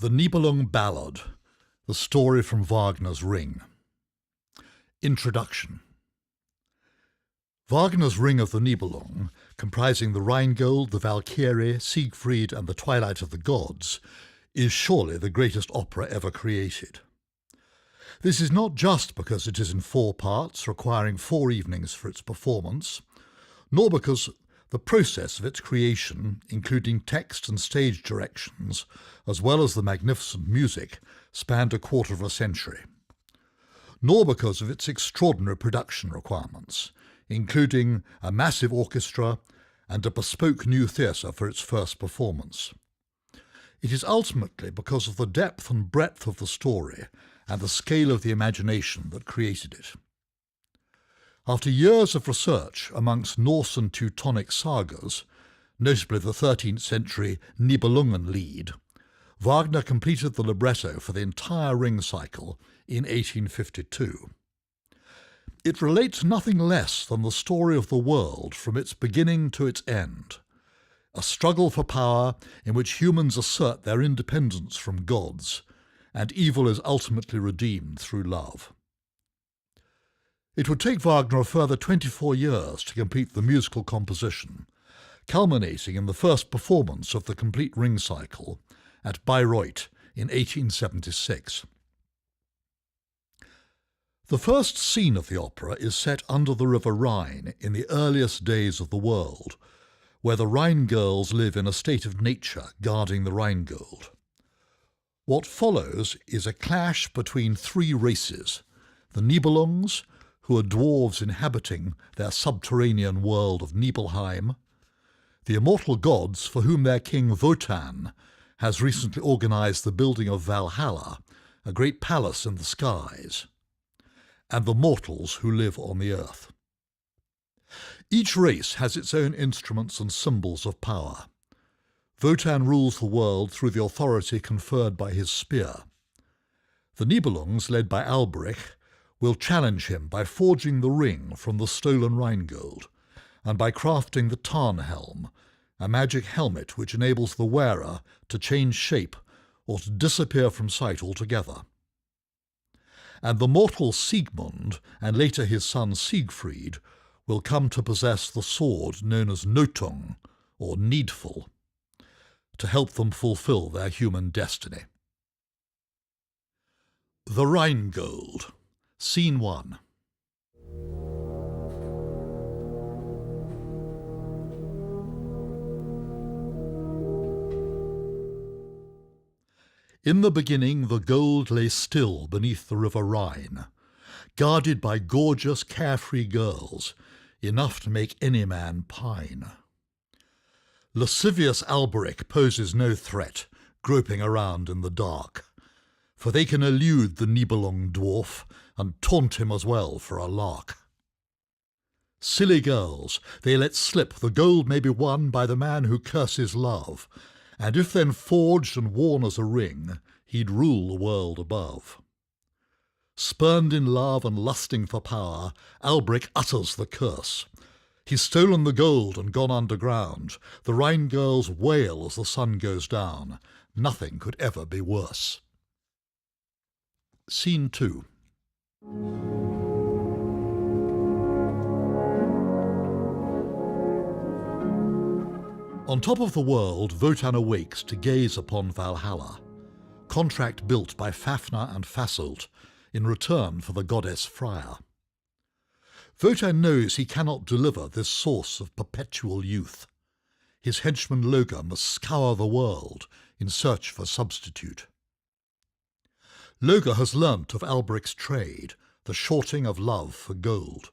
The Nibelung Ballad, the story from Wagner's Ring. Introduction. Wagner's Ring of the Nibelung, comprising the Rhinegold, the Valkyrie, Siegfried and the Twilight of the Gods, is surely the greatest opera ever created. This is not just because it is in 4 parts, requiring 4 evenings for its performance, nor because the process of its creation, including text and stage directions, as well as the magnificent music, spanned a quarter of a century, nor because of its extraordinary production requirements, including a massive orchestra and a bespoke new theatre for its first performance. It is ultimately because of the depth and breadth of the story and the scale of the imagination that created it. After years of research amongst Norse and Teutonic sagas, notably the 13th century Nibelungen Lied, Wagner completed the libretto for the entire Ring cycle in 1852. It relates nothing less than the story of the world from its beginning to its end, a struggle for power in which humans assert their independence from gods, and evil is ultimately redeemed through love. It would take Wagner a further 24 years to complete the musical composition, culminating in the first performance of the complete Ring cycle at Bayreuth in 1876. The first scene of the opera is set under the river Rhine in the earliest days of the world, where the Rhine girls live in a state of nature guarding the Rhinegold. What follows is a clash between 3 races, the Nibelungs, who are dwarves inhabiting their subterranean world of Nibelheim, the immortal gods for whom their king Wotan has recently organized the building of Valhalla, a great palace in the skies, and the mortals who live on the earth. Each race has its own instruments and symbols of power. Wotan rules the world through the authority conferred by his spear. The Nibelungs, led by Alberich, will challenge him by forging the ring from the stolen Rhinegold, and by crafting the Tarnhelm, a magic helmet which enables the wearer to change shape or to disappear from sight altogether. And the mortal Siegmund, and later his son Siegfried, will come to possess the sword known as Notung, or Needful, to help them fulfil their human destiny. The Rhinegold. Scene 1. In the beginning the gold lay still beneath the river Rhine, guarded by gorgeous, carefree girls, enough to make any man pine. Lascivious Alberich poses no threat, groping around in the dark, for they can elude the Nibelung dwarf and taunt him as well for a lark. Silly girls, they let slip the gold may be won by the man who curses love, and if then forged and worn as a ring, he'd rule the world above. Spurned in love and lusting for power, Alberich utters the curse. He's stolen the gold and gone underground. The Rhine girls wail as the sun goes down. Nothing could ever be worse. Scene 2. On top of the world, Wotan awakes to gaze upon Valhalla, contract built by Fafnir and Fasolt in return for the goddess Freya. Wotan knows he cannot deliver this source of perpetual youth. His henchman Loge must scour the world in search for substitute. Loge has learnt of Alberich's trade, the shorting of love for gold.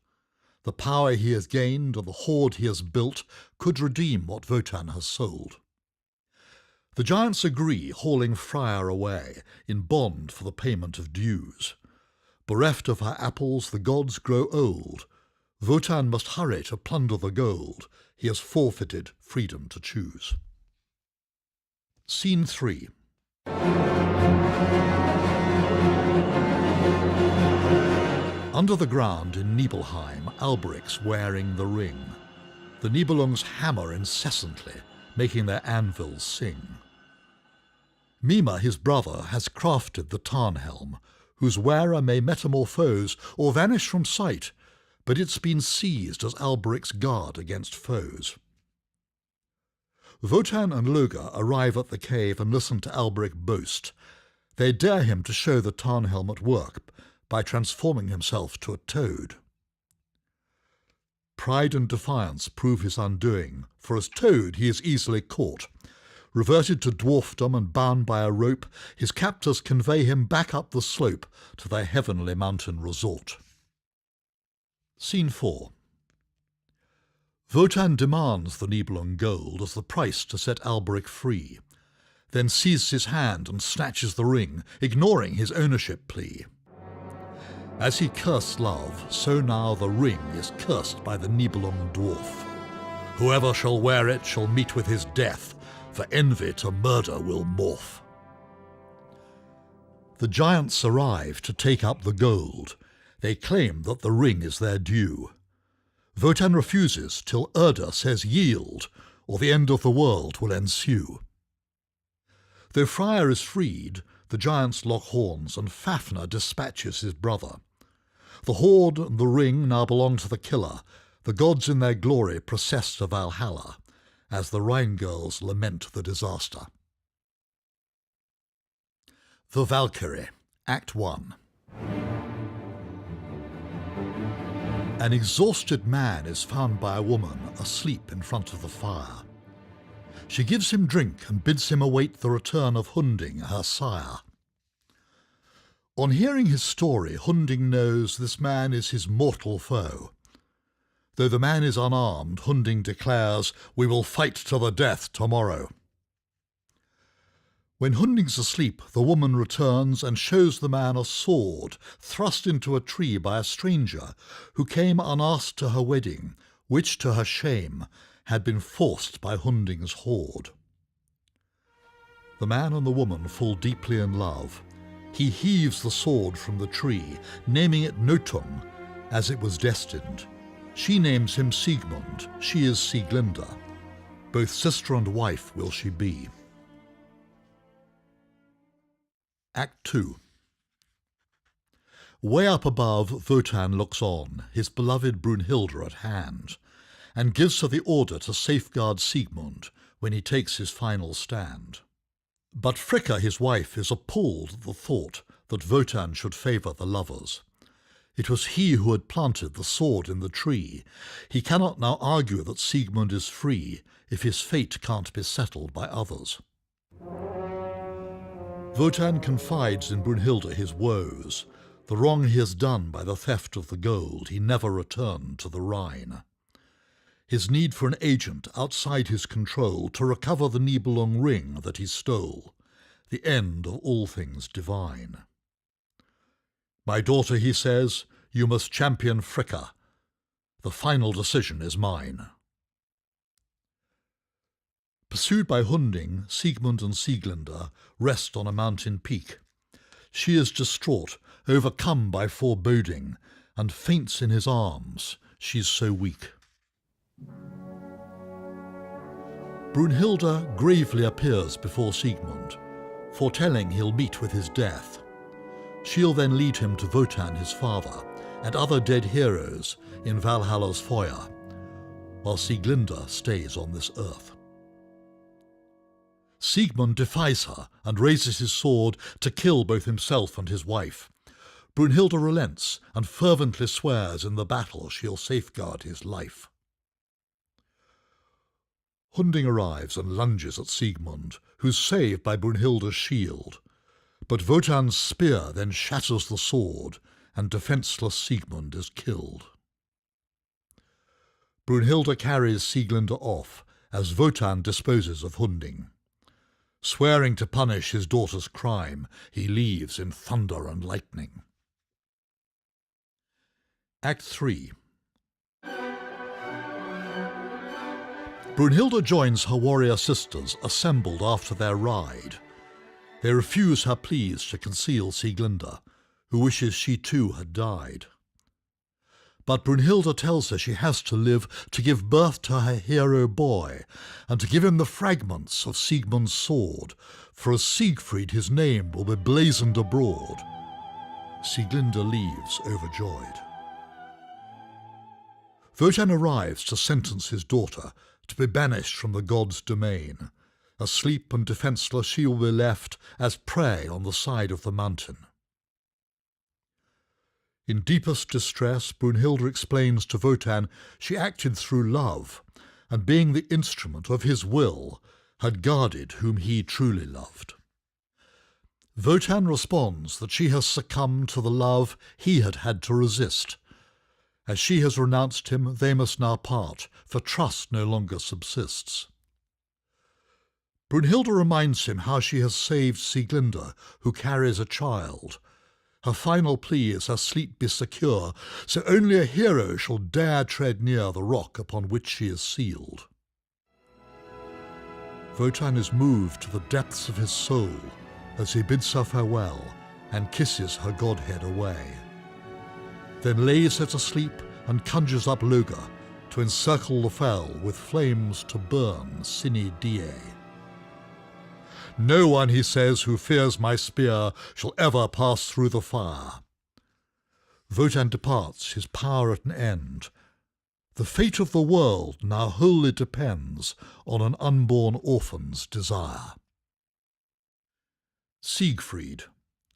The power he has gained and the hoard he has built could redeem what Wotan has sold. The giants agree, hauling Freya away in bond for the payment of dues. Bereft of her apples, the gods grow old. Wotan must hurry to plunder the gold. He has forfeited freedom to choose. Scene 3. Under the ground in Nibelheim, Alberich's wearing the ring. The Nibelungs hammer incessantly, making their anvils sing. Mime, his brother, has crafted the Tarnhelm, whose wearer may metamorphose or vanish from sight, but it's been seized as Alberich's guard against foes. Wotan and Loge arrive at the cave and listen to Alberich boast. They dare him to show the Tarnhelm at work by transforming himself to a toad. Pride and defiance prove his undoing, for as toad he is easily caught. Reverted to dwarfdom and bound by a rope, his captors convey him back up the slope to their heavenly mountain resort. Scene 4. Wotan demands the Nibelung gold as the price to set Alberich free, then seizes his hand and snatches the ring, ignoring his ownership plea. As he cursed love, so now the ring is cursed by the Nibelung dwarf. Whoever shall wear it shall meet with his death, for envy to murder will morph. The giants arrive to take up the gold. They claim that the ring is their due. Wotan refuses till Erda says yield, or the end of the world will ensue. Though Freyr is freed, the giants lock horns and Fafnir dispatches his brother. The hoard and the ring now belong to the killer. The gods in their glory process to Valhalla, as the Rhine-girls lament the disaster. The Valkyrie, Act 1. An exhausted man is found by a woman asleep in front of the fire. She gives him drink and bids him await the return of Hunding, her sire. On hearing his story, Hunding knows this man is his mortal foe. Though the man is unarmed, Hunding declares, "We will fight to the death tomorrow." When Hunding's asleep, the woman returns and shows the man a sword thrust into a tree by a stranger who came unasked to her wedding, which, to her shame, had been forced by Hunding's horde. The man and the woman fall deeply in love. He heaves the sword from the tree, naming it Notung, as it was destined. She names him Siegmund, she is Sieglinde. Both sister and wife will she be. Act 2. Way up above, Wotan looks on, his beloved Brunhilde at hand, and gives her the order to safeguard Siegmund when he takes his final stand. But Fricka, his wife, is appalled at the thought that Wotan should favour the lovers. It was he who had planted the sword in the tree. He cannot now argue that Siegmund is free if his fate can't be settled by others. Wotan confides in Brunhilde his woes, the wrong he has done by the theft of the gold he never returned to the Rhine. His need for an agent outside his control to recover the Nibelung ring that he stole, the end of all things divine. "My daughter," he says, "you must champion Fricka. The final decision is mine." Pursued by Hunding, Siegmund and Sieglinde rest on a mountain peak. She is distraught, overcome by foreboding, and faints in his arms, she's so weak. Brunhilde gravely appears before Siegmund, foretelling he'll meet with his death. She'll then lead him to Wotan, his father, and other dead heroes in Valhalla's foyer, while Sieglinde stays on this earth. Siegmund defies her and raises his sword to kill both himself and his wife. Brunhilde relents and fervently swears in the battle she'll safeguard his life. Hunding arrives and lunges at Siegmund, who's saved by Brunhilde's shield. But Wotan's spear then shatters the sword, and defenceless Siegmund is killed. Brunhilde carries Sieglinde off, as Wotan disposes of Hunding. Swearing to punish his daughter's crime, he leaves in thunder and lightning. Act 3. Brunhilde joins her warrior sisters assembled after their ride. They refuse her pleas to conceal Sieglinde, who wishes she too had died. But Brunhilde tells her she has to live to give birth to her hero boy, and to give him the fragments of Siegmund's sword, for as Siegfried his name will be blazoned abroad. Sieglinde leaves overjoyed. Wotan arrives to sentence his daughter to be banished from the god's domain. Asleep and defenceless she will be left as prey on the side of the mountain. In deepest distress, Brunhilde explains to Wotan she acted through love, and being the instrument of his will, had guarded whom he truly loved. Wotan responds that she has succumbed to the love he had had to resist. As she has renounced him, they must now part, for trust no longer subsists. Brunhilde reminds him how she has saved Sieglinde, who carries a child. Her final plea is her sleep be secure, so only a hero shall dare tread near the rock upon which she is sealed. Wotan is moved to the depths of his soul as he bids her farewell and kisses her godhead away. Then lays her to sleep and conjures up Loge to encircle the fell with flames to burn sine die. No one, he says, who fears my spear shall ever pass through the fire. Wotan departs, his power at an end. The fate of the world now wholly depends on an unborn orphan's desire. Siegfried,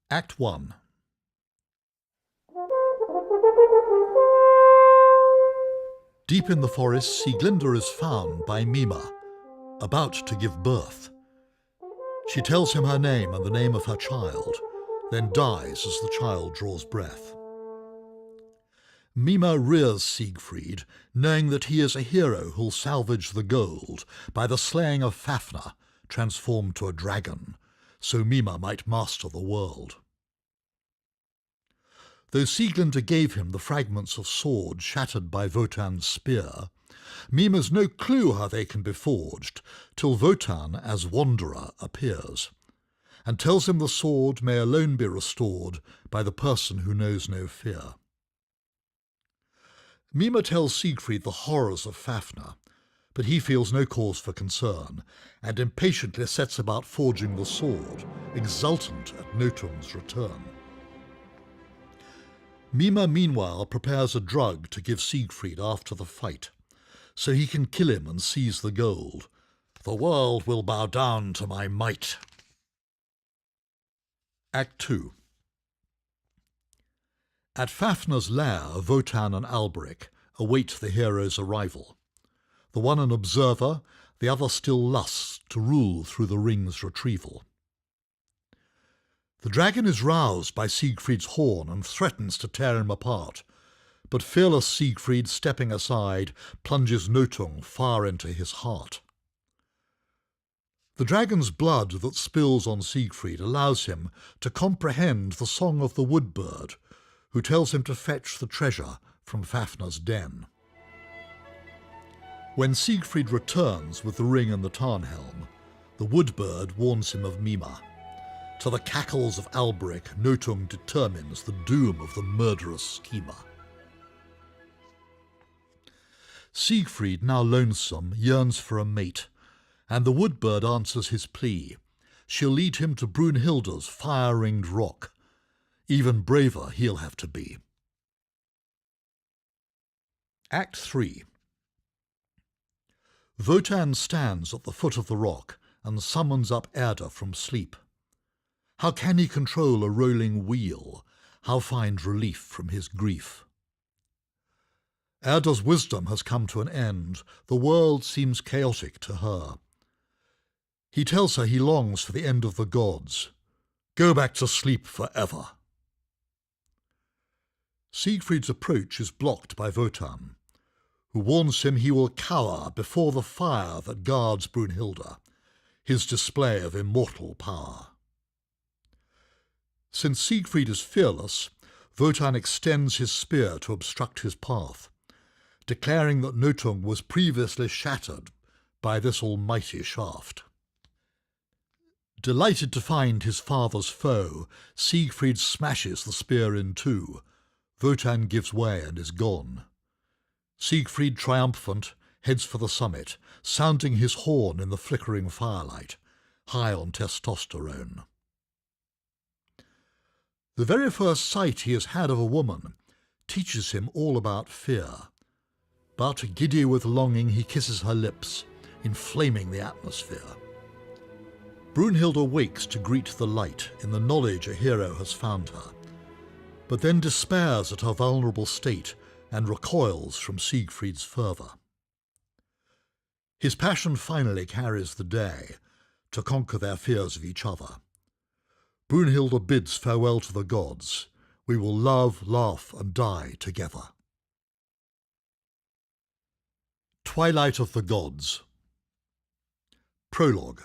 Act 1. Deep in the forest, Sieglinde is found by Mime, about to give birth. She tells him her name and the name of her child, then dies as the child draws breath. Mime rears Siegfried, knowing that he is a hero who'll salvage the gold by the slaying of Fafner, transformed to a dragon, so Mime might master the world. Though Sieglinde gave him the fragments of sword shattered by Wotan's spear, Mime has no clue how they can be forged, till Wotan, as wanderer, appears, and tells him the sword may alone be restored by the person who knows no fear. Mime tells Siegfried the horrors of Fafner, but he feels no cause for concern, and impatiently sets about forging the sword, exultant at Notung's return. Mime meanwhile prepares a drug to give Siegfried after the fight, so he can kill him and seize the gold. The world will bow down to my might. Act 2. At Fafner's lair, Wotan and Alberich await the hero's arrival. The one an observer, the other still lusts to rule through the ring's retrieval. The dragon is roused by Siegfried's horn and threatens to tear him apart, but fearless Siegfried, stepping aside, plunges Notung far into his heart. The dragon's blood that spills on Siegfried allows him to comprehend the song of the woodbird, who tells him to fetch the treasure from Fafner's den. When Siegfried returns with the ring and the Tarnhelm, the woodbird warns him of Mime. To the cackles of Alberich, Notung determines the doom of the murderous schemer. Siegfried, now lonesome, yearns for a mate, and the woodbird answers his plea. She'll lead him to Brunhilde's fire-ringed rock. Even braver he'll have to be. Act 3. Wotan stands at the foot of the rock and summons up Erda from sleep. How can he control a rolling wheel? How find relief from his grief? Erda's wisdom has come to an end. The world seems chaotic to her. He tells her he longs for the end of the gods. Go back to sleep forever. Siegfried's approach is blocked by Wotan, who warns him he will cower before the fire that guards Brunhilde, his display of immortal power. Since Siegfried is fearless, Wotan extends his spear to obstruct his path, declaring that Notung was previously shattered by this almighty shaft. Delighted to find his father's foe, Siegfried smashes the spear in two. Wotan gives way and is gone. Siegfried, triumphant, heads for the summit, sounding his horn in the flickering firelight, high on testosterone. The very first sight he has had of a woman teaches him all about fear, but giddy with longing he kisses her lips, inflaming the atmosphere. Brunhilde awakes to greet the light in the knowledge a hero has found her, but then despairs at her vulnerable state and recoils from Siegfried's fervour. His passion finally carries the day to conquer their fears of each other. Brunhilde bids farewell to the gods. We will love, laugh, and die together. Twilight of the Gods. Prologue.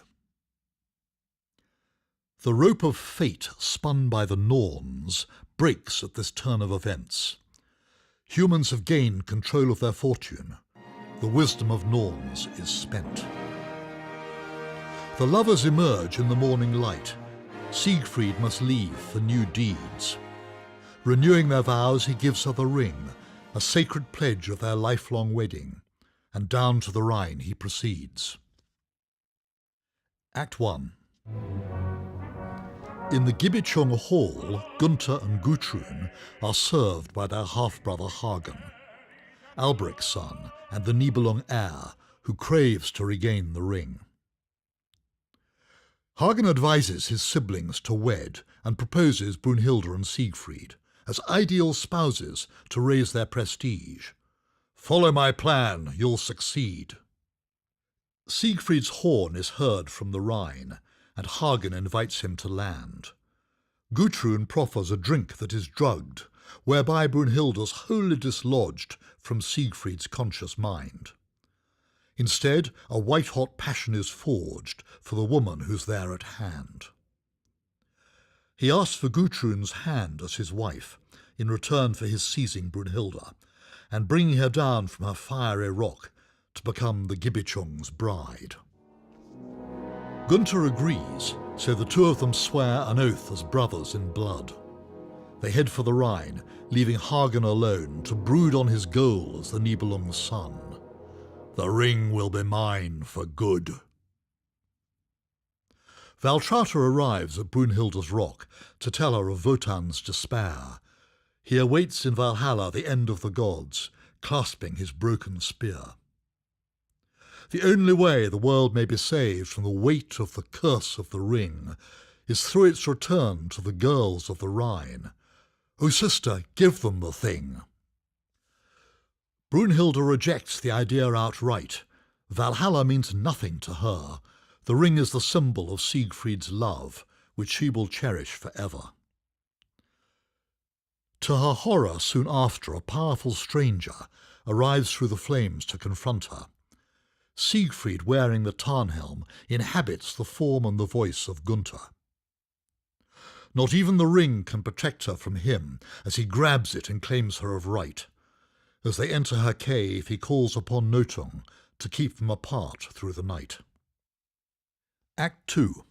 The rope of fate spun by the Norns breaks at this turn of events. Humans have gained control of their fortune. The wisdom of Norns is spent. The lovers emerge in the morning light. Siegfried must leave for new deeds. Renewing their vows, he gives her the ring, a sacred pledge of their lifelong wedding, and down to the Rhine he proceeds. Act 1. In the Gibichung Hall, Gunther and Gutrune are served by their half-brother Hagen, Alberich's son and the Nibelung heir, who craves to regain the ring. Hagen advises his siblings to wed and proposes Brunhilde and Siegfried as ideal spouses to raise their prestige. Follow my plan, you'll succeed. Siegfried's horn is heard from the Rhine, and Hagen invites him to land. Gutrune proffers a drink that is drugged, whereby Brunhilde's wholly dislodged from Siegfried's conscious mind. Instead, a white-hot passion is forged for the woman who's there at hand. He asks for Gutrune's hand as his wife, in return for his seizing Brunhilde, and bringing her down from her fiery rock to become the Gibichung's bride. Gunther agrees, so the two of them swear an oath as brothers in blood. They head for the Rhine, leaving Hagen alone to brood on his goal as the Nibelung's son. The ring will be mine for good. Valtrauta arrives at Brunhilde's rock to tell her of Wotan's despair. He awaits in Valhalla the end of the gods, clasping his broken spear. The only way the world may be saved from the weight of the curse of the ring is through its return to the girls of the Rhine. O sister, give them the thing. Brunhilde rejects the idea outright. Valhalla means nothing to her. The ring is the symbol of Siegfried's love, which she will cherish forever. To her horror, soon after, a powerful stranger arrives through the flames to confront her. Siegfried, wearing the Tarnhelm, inhabits the form and the voice of Gunther. Not even the ring can protect her from him, as he grabs it and claims her of right. As they enter her cave, he calls upon Notung to keep them apart through the night. Act 2.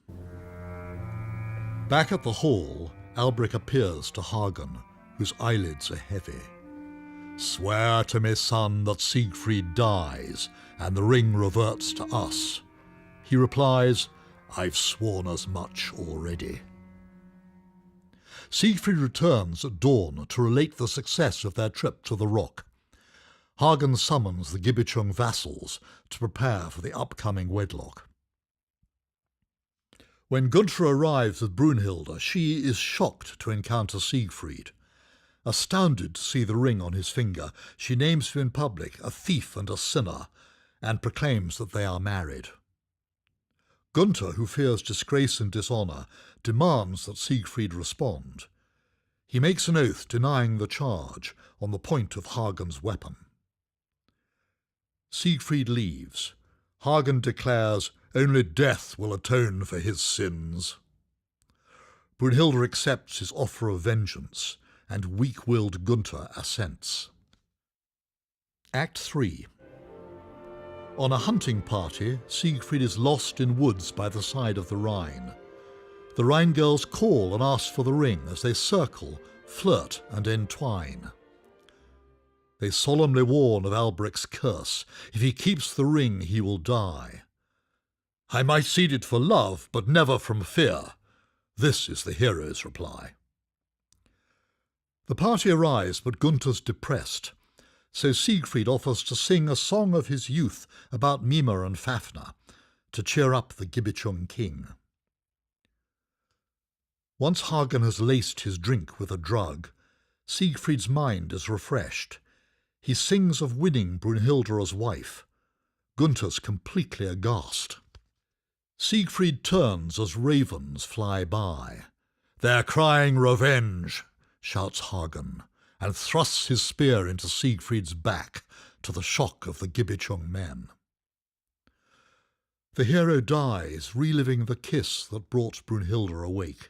Back at the hall, Alberich appears to Hagen, whose eyelids are heavy. Swear to me, son, that Siegfried dies, and the ring reverts to us. He replies, I've sworn as much already. Siegfried returns at dawn to relate the success of their trip to the rock. Hagen summons the Gibichung vassals to prepare for the upcoming wedlock. When Gunther arrives with Brunhilde, she is shocked to encounter Siegfried. Astounded to see the ring on his finger, she names him in public a thief and a sinner, and proclaims that they are married. Gunther, who fears disgrace and dishonour, demands that Siegfried respond. He makes an oath denying the charge on the point of Hagen's weapon. Siegfried leaves. Hagen declares, only death will atone for his sins. Brunhilde accepts his offer of vengeance, and weak-willed Gunther assents. Act 3. On a hunting party, Siegfried is lost in woods by the side of the Rhine. The Rhine girls call and ask for the ring as they circle, flirt and entwine. They solemnly warn of Alberich's curse. If he keeps the ring, he will die. I might cede it for love, but never from fear. This is the hero's reply. The party arrives, but Gunther's depressed. So Siegfried offers to sing a song of his youth about Mime and Fafner, to cheer up the Gibichung king. Once Hagen has laced his drink with a drug, Siegfried's mind is refreshed. He sings of winning Brunhilde as wife. Gunther's completely aghast. Siegfried turns as ravens fly by. "They're crying revenge," shouts Hagen, and thrusts his spear into Siegfried's back, to the shock of the Gibichung men. The hero dies, reliving the kiss that brought Brunhilde awake.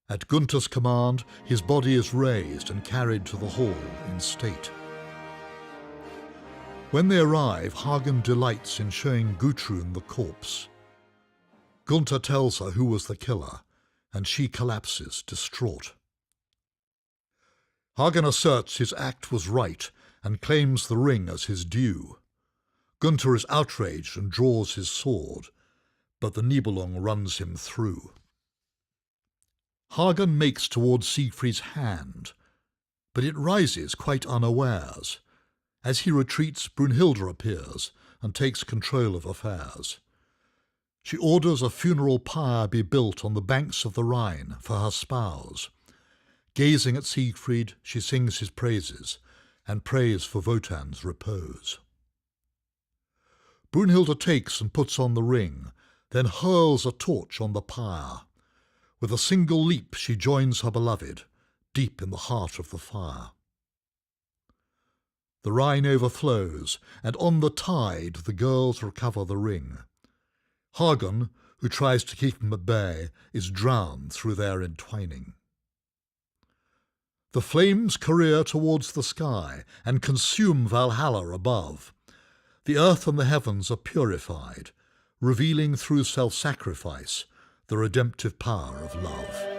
At Gunther's command, his body is raised and carried to the hall in state. When they arrive, Hagen delights in showing Gutrune the corpse. Gunther tells her who was the killer, and she collapses, distraught. Hagen asserts his act was right and claims the ring as his due. Gunther is outraged and draws his sword, but the Nibelung runs him through. Hagen makes towards Siegfried's hand, but it rises quite unawares. As he retreats, Brunhilde appears and takes control of affairs. She orders a funeral pyre be built on the banks of the Rhine for her spouse. Gazing at Siegfried, she sings his praises and prays for Wotan's repose. Brunhilde takes and puts on the ring, then hurls a torch on the pyre. With a single leap she joins her beloved, deep in the heart of the fire. The Rhine overflows, and on the tide the girls recover the ring. Hagen, who tries to keep them at bay, is drowned through their entwining. The flames career towards the sky and consume Valhalla above. The earth and the heavens are purified, revealing through self-sacrifice the redemptive power of love.